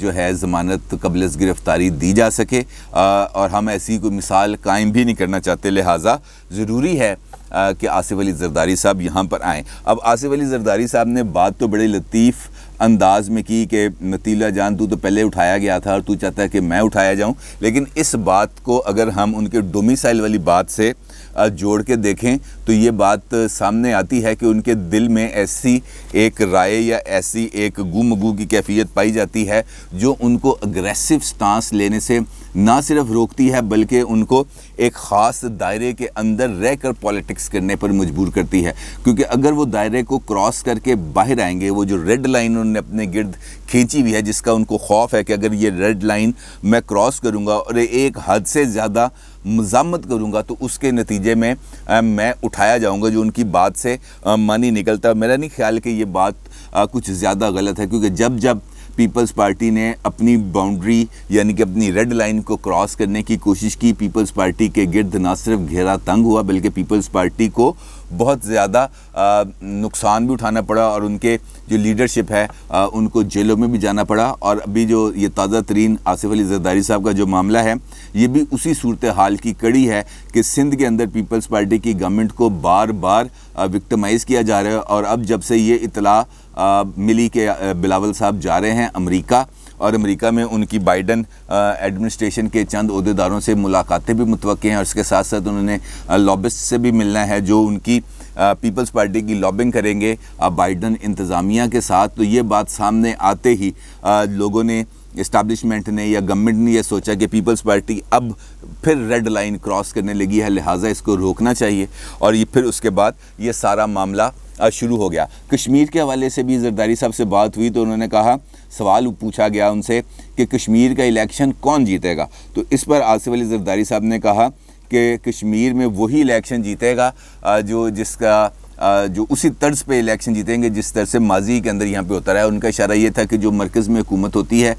جو ہے ضمانت قبل از گرفتاری دی جا سکے، اور ہم ایسی کوئی مثال قائم بھی نہیں کرنا چاہتے، لہٰذا ضروری ہے کہ آصف علی زرداری صاحب یہاں پر آئیں۔ اب آصف علی زرداری صاحب نے بات تو بڑے لطیف انداز میں کی کہ نتیلا جان تو پہلے اٹھایا گیا تھا اور تو چاہتا ہے کہ میں اٹھایا جاؤں، لیکن اس بات کو اگر ہم ان کے ڈومیسائل والی بات سے جوڑ کے دیکھیں تو یہ بات سامنے آتی ہے کہ ان کے دل میں ایسی ایک رائے یا ایسی ایک گو مگو کی کیفیت پائی جاتی ہے جو ان کو اگریسو سٹانس لینے سے نہ صرف روکتی ہے بلکہ ان کو ایک خاص دائرے کے اندر رہ کر پولیٹکس کرنے پر مجبور کرتی ہے، کیونکہ اگر وہ دائرے کو کراس کر کے باہر آئیں گے، وہ جو ریڈ لائن انہوں نے اپنے گرد کھینچی ہوئی ہے جس کا ان کو خوف ہے کہ اگر یہ ریڈ لائن میں کراس کروں گا اور ایک حد سے زیادہ مزاحمت کروں گا تو اس کے نتیجے میں میں اٹھایا جاؤں گا، جو ان کی بات سے معنی نکلتا ہے۔ میرا نہیں خیال کہ یہ بات کچھ زیادہ غلط ہے، کیونکہ جب پیپلز پارٹی نے اپنی باؤنڈری یعنی کہ اپنی ریڈ لائن کو کراس کرنے کی کوشش کی، پیپلز پارٹی کے گرد نہ صرف گھیرا تنگ ہوا بلکہ پیپلز پارٹی کو بہت زیادہ نقصان بھی اٹھانا پڑا، اور ان کے جو لیڈرشپ ہے ان کو جیلوں میں بھی جانا پڑا۔ اور ابھی جو یہ تازہ ترین آصف علی زرداری صاحب کا جو معاملہ ہے یہ بھی اسی صورتحال کی کڑی ہے کہ سندھ کے اندر پیپلز پارٹی کی گورنمنٹ کو بار بار وکٹمائز کیا جا رہا ہے، اور اب جب سے یہ اطلاع ملی کہ بلاول صاحب جا رہے ہیں امریکہ، اور امریکہ میں ان کی بائیڈن ایڈمنسٹریشن کے چند عہدیداروں سے ملاقاتیں بھی متوقع ہیں، اور اس کے ساتھ ساتھ انہوں نے لابسٹ سے بھی ملنا ہے جو ان کی پیپلز پارٹی کی لابنگ کریں گے بائیڈن انتظامیہ کے ساتھ۔ تو یہ بات سامنے آتے ہی لوگوں نے، اسٹیبلشمنٹ نے یا گورنمنٹ نے یہ سوچا کہ پیپلز پارٹی اب پھر ریڈ لائن کراس کرنے لگی ہے، لہٰذا اس کو روکنا چاہیے، اور یہ پھر اس کے بعد یہ سارا معاملہ شروع ہو گیا۔ کشمیر کے حوالے سے بھی زرداری صاحب سے بات ہوئی تو انہوں نے کہا، سوال پوچھا گیا ان سے کہ کشمیر کا الیکشن کون جیتے گا، تو اس پر آصف علی زرداری صاحب نے کہا کہ کشمیر میں وہی الیکشن جیتے گا جو اسی طرز پہ الیکشن جیتیں گے جس طرح سے ماضی کے اندر یہاں پہ ہوتا رہا ہے۔ ان کا اشارہ یہ تھا کہ جو مرکز میں حکومت ہوتی ہے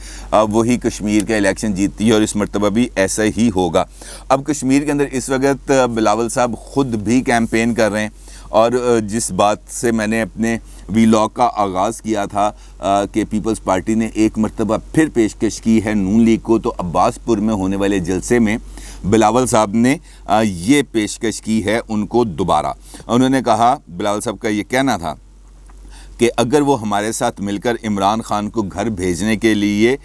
وہی کشمیر کا الیکشن جیتتی ہے، اور اس مرتبہ بھی ایسا ہی ہوگا۔ اب کشمیر کے اندر اس وقت بلاول صاحب خود بھی کیمپین کر رہے ہیں، اور جس بات سے میں نے اپنے ویلاگ کا آغاز کیا تھا کہ پیپلز پارٹی نے ایک مرتبہ پھر پیشکش کی ہے نون لیگ کو، تو عباس پور میں ہونے والے جلسے میں بلاول صاحب نے یہ پیشکش کی ہے ان کو دوبارہ۔ انہوں نے کہا، بلاول صاحب کا یہ کہنا تھا کہ اگر وہ ہمارے ساتھ مل کر عمران خان کو گھر بھیجنے کے لیے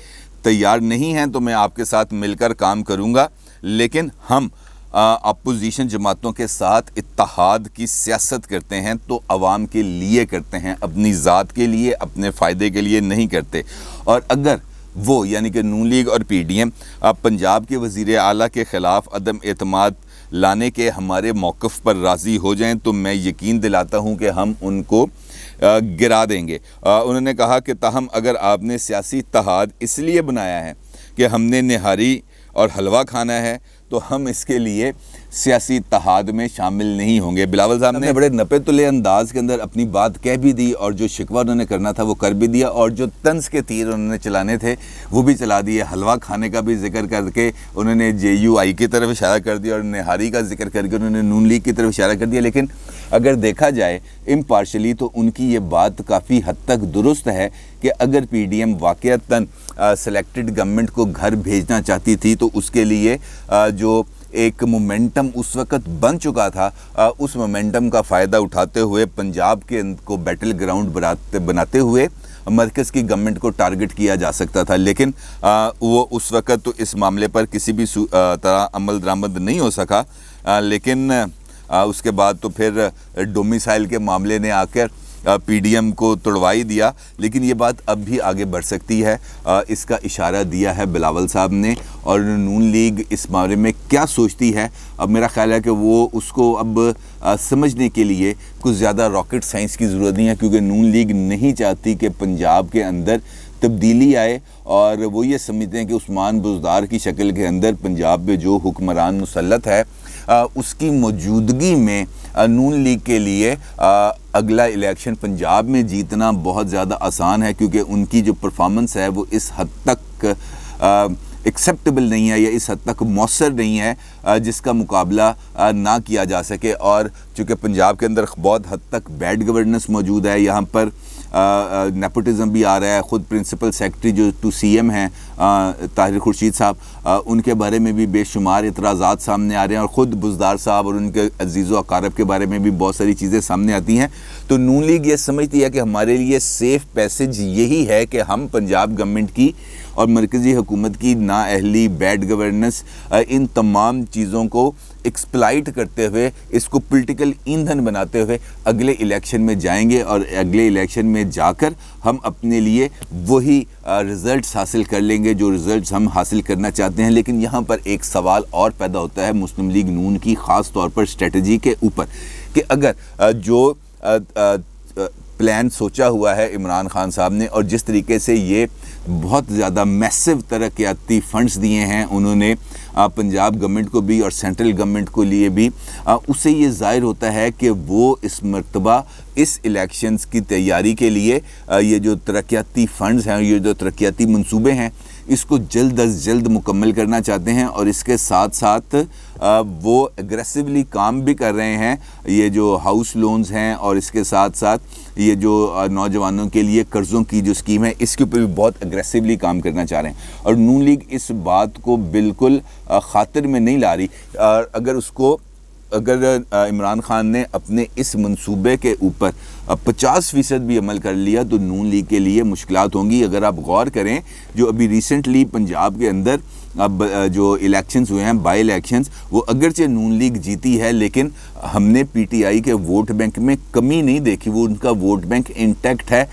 تیار نہیں ہیں تو میں آپ کے ساتھ مل کر کام کروں گا، لیکن ہم اپوزیشن جماعتوں کے ساتھ اتحاد کی سیاست کرتے ہیں تو عوام کے لیے کرتے ہیں، اپنی ذات کے لیے، اپنے فائدے کے لیے نہیں کرتے، اور اگر وہ یعنی کہ نون لیگ اور پی ڈی ایم پنجاب کے وزیر اعلیٰ کے خلاف عدم اعتماد لانے کے ہمارے موقف پر راضی ہو جائیں تو میں یقین دلاتا ہوں کہ ہم ان کو گرا دیں گے۔ انہوں نے کہا کہ تاہم اگر آپ نے سیاسی اتحاد اس لیے بنایا ہے کہ ہم نے نہاری اور حلوہ کھانا ہے تو ہم اس کے لیے سیاسی اتحاد میں شامل نہیں ہوں گے۔ بلاول صاحب نے بڑے نپے تلے انداز کے اندر اپنی بات کہہ بھی دی، اور جو شکوہ انہوں نے کرنا تھا وہ کر بھی دیا، اور جو طنز کے تیر انہوں نے چلانے تھے وہ بھی چلا دیے۔ حلوہ کھانے کا بھی ذکر کر کے انہوں نے جے یو آئی کی طرف اشارہ کر دیا، اور نہاری کا ذکر کر کے انہوں نے نون لیگ کی طرف اشارہ کر دیا۔ لیکن اگر دیکھا جائے امپارشلی تو ان کی یہ بات کافی حد تک درست ہے کہ اگر پی ڈی ایم واقعتاً سلیکٹڈ گورنمنٹ کو گھر بھیجنا چاہتی تھی تو اس کے لیے جو ایک مومنٹم اس وقت بن چکا تھا، اس مومنٹم کا فائدہ اٹھاتے ہوئے پنجاب کے کو بیٹل گراؤنڈ بناتے ہوئے مرکز کی گورنمنٹ کو ٹارگٹ کیا جا سکتا تھا، لیکن وہ اس وقت تو اس معاملے پر کسی بھی طرح عمل درآمد نہیں ہو سکا۔ لیکن اس کے بعد تو پھر ڈومیسائل کے معاملے نے آ کر پی ڈی ایم کو توڑوائی دیا، لیکن یہ بات اب بھی آگے بڑھ سکتی ہے۔ اس کا اشارہ دیا ہے بلاول صاحب نے، اور نون لیگ اس بارے میں کیا سوچتی ہے اب میرا خیال ہے کہ وہ اس کو اب سمجھنے کے لیے کچھ زیادہ راکٹ سائنس کی ضرورت نہیں ہے، کیونکہ نون لیگ نہیں چاہتی کہ پنجاب کے اندر تبدیلی آئے، اور وہ یہ سمجھتے ہیں کہ عثمان بزدار کی شکل کے اندر پنجاب میں جو حکمران مسلط ہے اس کی موجودگی میں نون لیگ کے لیے اگلا الیکشن پنجاب میں جیتنا بہت زیادہ آسان ہے، کیونکہ ان کی جو پرفارمنس ہے وہ اس حد تک ایکسیپٹیبل نہیں ہے یا اس حد تک مؤثر نہیں ہے جس کا مقابلہ نہ کیا جا سکے۔ اور چونکہ پنجاب کے اندر بہت حد تک بیڈ گورننس موجود ہے، یہاں پر نیپوٹزم بھی آ رہا ہے. خود پرنسپل سیکرٹری جو ٹو سی ایم ہیں طاہر خورشید صاحب، ان کے بارے میں بھی بے شمار اعتراضات سامنے آ رہے ہیں، اور خود بزدار صاحب اور ان کے عزیز و اقارب کے بارے میں بھی بہت ساری چیزیں سامنے آتی ہیں. تو نون لیگ یہ سمجھتی ہے کہ ہمارے لیے سیف پیسج یہی ہے کہ ہم پنجاب گورنمنٹ کی اور مرکزی حکومت کی نااہلی، بیڈ گورننس، ان تمام چیزوں کو ایکسپلائٹ کرتے ہوئے، اس کو پولیٹیکل ایندھن بناتے ہوئے اگلے الیکشن میں جائیں گے، اور اگلے الیکشن میں جا کر ہم اپنے لیے وہی رزلٹس حاصل کر لیں گے جو رزلٹس ہم حاصل کرنا چاہتے ہیں. لیکن یہاں پر ایک سوال اور پیدا ہوتا ہے مسلم لیگ نون کی خاص طور پر اسٹریٹجی کے اوپر، کہ اگر جو پلان سوچا ہوا ہے عمران خان صاحب نے، اور جس طریقے سے یہ بہت زیادہ میسو ترقیاتی فنڈز دیے ہیں انہوں نے پنجاب گورنمنٹ کو بھی اور سینٹرل گورنمنٹ کو لیے بھی، اس سے یہ ظاہر ہوتا ہے کہ وہ اس مرتبہ اس الیکشنز کی تیاری کے لیے یہ جو ترقیاتی فنڈز ہیں، یہ جو ترقیاتی منصوبے ہیں، اس کو جلد از جلد مکمل کرنا چاہتے ہیں. اور اس کے ساتھ ساتھ وہ اگریسولی کام بھی کر رہے ہیں. یہ جو ہاؤس لونز ہیں اور اس کے ساتھ ساتھ یہ جو نوجوانوں کے لیے قرضوں کی جو اسکیم ہے، اس کے اوپر بھی بہت اگریسولی کام کرنا چاہ رہے ہیں. اور نون لیگ اس بات کو بالکل خاطر میں نہیں لا رہی. اگر عمران خان نے اپنے اس منصوبے کے اوپر 50% بھی عمل کر لیا تو نون لیگ کے لیے مشکلات ہوں گی. اگر آپ غور کریں جو ابھی ریسنٹلی پنجاب کے اندر اب جو الیکشنز ہوئے ہیں، بائی الیکشنز، وہ اگرچہ نون لیگ جیتی ہے لیکن ہم نے پی ٹی آئی کے ووٹ بینک میں کمی نہیں دیکھی. وہ ان کا ووٹ بینک انٹیکٹ ہے،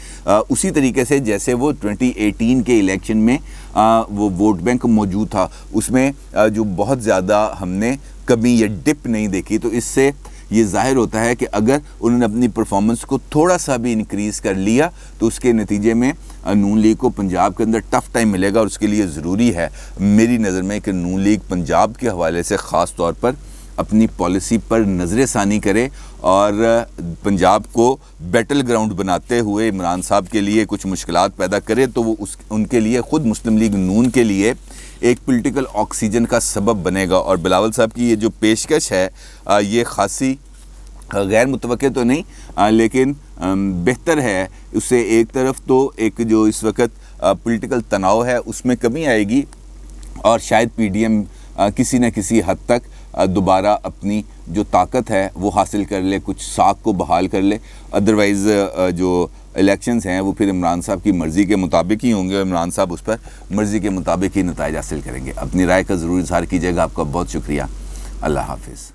اسی طریقے سے جیسے وہ 2018 کے الیکشن میں وہ ووٹ بینک موجود تھا. اس میں جو بہت زیادہ ہم نے کمی یا ڈپ نہیں دیکھی. تو اس سے یہ ظاہر ہوتا ہے کہ اگر انہوں نے اپنی پرفارمنس کو تھوڑا سا بھی انکریز کر لیا تو اس کے نتیجے میں نون لیگ کو پنجاب کے اندر ٹف ٹائم ملے گا. اور اس کے لیے ضروری ہے میری نظر میں کہ نون لیگ پنجاب کے حوالے سے خاص طور پر اپنی پالیسی پر نظر ثانی کرے اور پنجاب کو بیٹل گراؤنڈ بناتے ہوئے عمران صاحب کے لیے کچھ مشکلات پیدا کرے. تو وہ ان کے لیے خود مسلم لیگ نون کے لیے ایک پولیٹیکل آکسیجن کا سبب بنے گا. اور بلاول صاحب کی یہ جو پیشکش ہے یہ خاصی غیر متوقع تو نہیں لیکن بہتر ہے. اس سے ایک طرف تو ایک جو اس وقت پولیٹیکل تناؤ ہے اس میں کمی آئے گی، اور شاید پی ڈی ایم کسی نہ کسی حد تک دوبارہ اپنی جو طاقت ہے وہ حاصل کر لے، کچھ ساکھ کو بحال کر لے. ادروائز جو الیکشنز ہیں وہ پھر عمران صاحب کی مرضی کے مطابق ہی ہوں گے، اور عمران صاحب اس پر مرضی کے مطابق ہی نتائج حاصل کریں گے. اپنی رائے کا ضرور اظہار کیجیے گا. آپ کا بہت شکریہ. اللہ حافظ.